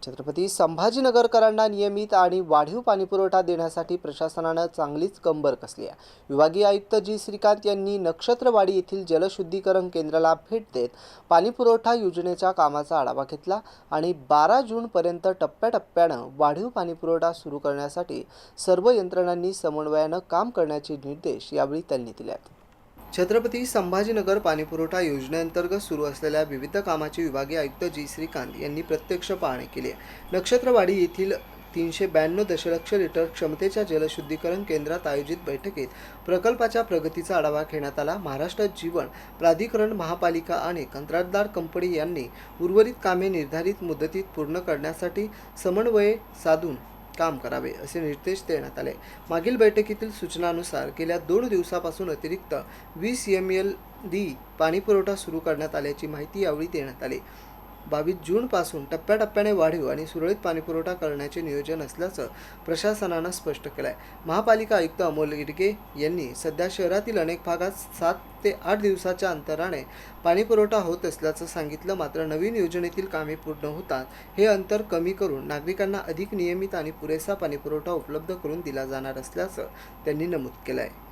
छत्रपती संभाजीनगरकरांना नियमित आणि वाढीव पाणीपुरवठा देण्यासाठी प्रशासनानं चांगलीच कंबर कसली आहे। विभागीय आयुक्त जी श्रीकांत यांनी नक्षत्रवाडी येथील जलशुद्धीकरण केंद्राला भेट देत पाणीपुरवठा योजनेच्या कामाचा आढावा घेतला आणि 12 जूनपर्यंत टप्प्याटप्प्यानं वाढीव पाणीपुरवठा सुरू करण्यासाठी सर्व यंत्रणांनी समन्वयानं काम करण्याचे निर्देश यावेळी त्यांनी दिले आहेत। छत्रपती संभाजीनगर पाणीपुरवठा योजनेअंतर्गत सुरू असलेल्या विविध कामाची विभागीय आयुक्त जी श्रीकांत यांनी प्रत्यक्ष पाहणी केली आहे। नक्षत्रवाडी येथील 392 दशलक्ष लिटर क्षमतेच्या जलशुद्धीकरण केंद्रात आयोजित बैठकीत प्रकल्पाच्या प्रगतीचा आढावा घेण्यात आला। महाराष्ट्र जीवन प्राधिकरण, महापालिका आणि कंत्राटदार कंपनी यांनी उर्वरित कामे निर्धारित मुदतीत पूर्ण करण्यासाठी समन्वय साधून काम करावे असे निर्देश देण्यात आले। मागील बैठकीतील सूचनानुसार गेल्या 2 दिवसापासून अतिरिक्त 20 MLD पाणीपुरवठा सुरू करण्यात आल्याची माहिती यावेळी देण्यात आली। 22 जूनपासून टप्प्याटप्प्याने वाढीव आणि सुरळीत पाणीपुरवठा करण्याचे नियोजन असल्याचं प्रशासनानं स्पष्ट केलं आहे। महापालिका आयुक्त अमोल इडगे यांनी सध्या शहरातील अनेक भागात 7 ते 8 दिवसाच्या अंतराने पाणीपुरवठा होत असल्याचं सांगितलं। मात्र नवीन योजनेतील कामे पूर्ण होतात हे अंतर कमी करून नागरिकांना अधिक नियमित आणि पुरेसा पाणीपुरवठा उपलब्ध करून दिला जाणार असल्याचं त्यांनी नमूद केलं आहे।